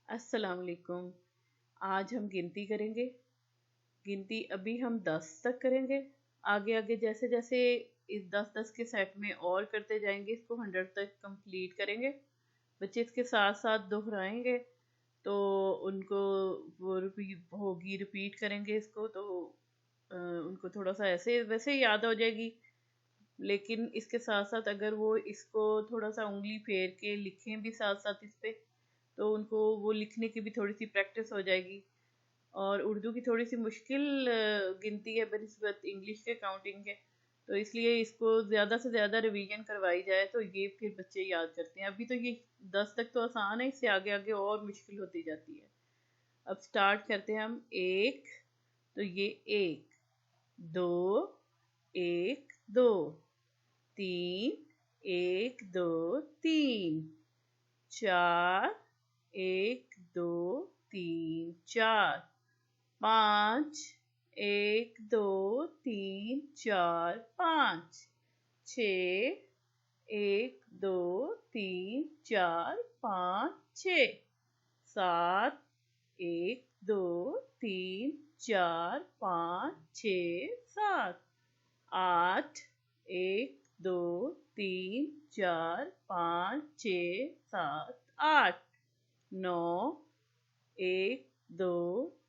अस्सलाम वालेकुम। आज हम गिनती करेंगे। गिनती अभी हम 10 तक करेंगे। आगे आगे जैसे जैसे इस 10-10 के सेट में और करते जाएंगे, इसको 100 तक कंप्लीट करेंगे। बच्चे इसके साथ साथ दोहराएंगे तो उनको वो रिपीट करेंगे इसको तो उनको थोड़ा सा ऐसे वैसे याद हो जाएगी। लेकिन इसके साथ साथ अगर वो इसको थोड़ा सा उंगली फेर के लिखें भी साथ साथ इस पे, तो उनको वो लिखने की भी थोड़ी सी प्रैक्टिस हो जाएगी। और उर्दू की थोड़ी सी मुश्किल गिनती है बनिस्बत इंग्लिश के काउंटिंग के, तो इसलिए इसको ज़्यादा से ज़्यादा रिवीजन करवाई जाए तो ये फिर बच्चे याद करते हैं। अभी तो ये 10 तक तो आसान है, इससे आगे आगे और मुश्किल होती जाती है। अब स्टार्ट करते हैं हम। एक, तो ये एक। दो, एक दो। तीन, एक दो तीन। चार, एक दो तीन चार। पाँच, एक दो तीन चार पाँच। छः, एक दो तीन चार पाँच छः। सात, एक दो तीन चार पाँच छः सात। आठ, एक दो तीन चार पाँच छः सात आठ। नौ, एक दो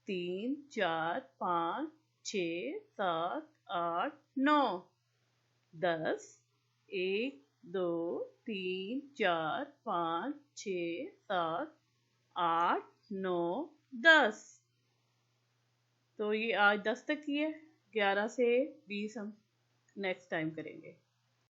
तीन चार पाँच छः सात आठ नौ। 10, एक दो तीन चार पाँच छः सात आठ नौ 10। तो ये आज 10 तक की है। 11 से 20 हम नेक्स्ट टाइम करेंगे।